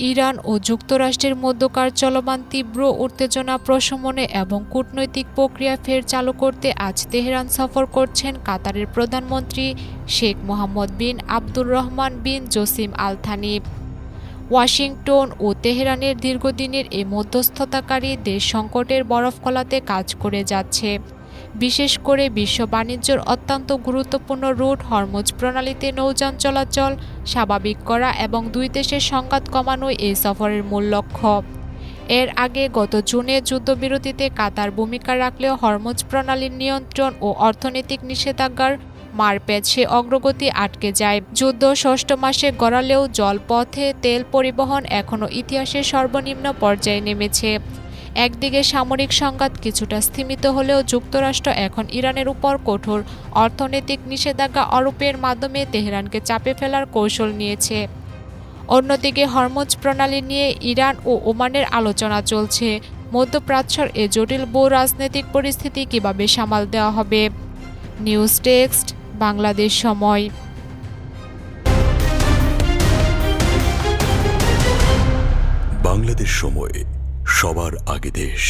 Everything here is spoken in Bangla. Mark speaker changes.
Speaker 1: ইরান ও যুক্তরাষ্ট্রের মধ্যকার চলমান তীব্র উত্তেজনা প্রশমনে এবং কূটনৈতিক প্রক্রিয়া ফের চালু করতে আজ তেহরান সফর করছেন কাতারের প্রধানমন্ত্রী শেখ মোহাম্মদ বিন আবদুর রহমান বিন জসিম আল থানি। ওয়াশিংটন ও তেহরানের দীর্ঘদিনের এই মধ্যস্থতাকারী দেশ সংকটের বরফ গলাতে কাজ করে যাচ্ছে। বিশেষ করে বিশ্ব বাণিজ্যের অত্যন্ত গুরুত্বপূর্ণ রুট হরমুজ প্রণালীতে নৌযান চলাচল স্বাভাবিক করা এবং দুই দেশের সংঘাত কমানোই এই সফরের মূল লক্ষ্য। এর আগে গত জুনে যুদ্ধবিরতিতে কাতার ভূমিকা রাখলেও হরমুজ প্রণালীর নিয়ন্ত্রণ ও অর্থনৈতিক নিষেধাজ্ঞার মারপ্যাচে অগ্রগতি আটকে যায়। যুদ্ধ ষষ্ঠ মাসে গড়ালেও জলপথে তেল পরিবহন এখনও ইতিহাসের সর্বনিম্ন পর্যায়ে নেমেছে। একদিকে সামরিক সংঘাত কিছুটা স্থিমিত হলেও যুক্তরাষ্ট্র এখন ইরানের উপর কঠোর অর্থনৈতিক নিষেধাজ্ঞা আরোপের মাধ্যমে তেহরানকে চাপে ফেলার কৌশল নিয়েছে। অন্যদিকে হরমুজ প্রণালী নিয়ে ইরান ও ওমানের আলোচনা চলছে। মধ্যপ্রাচ্যের এ জটিল ভূ রাজনৈতিক পরিস্থিতি কিভাবে সামাল দেওয়া হবে। নিউজ টেক্সট, বাংলাদেশ সময়।
Speaker 2: বাংলাদেশ সময়, সবার আগে দেশ।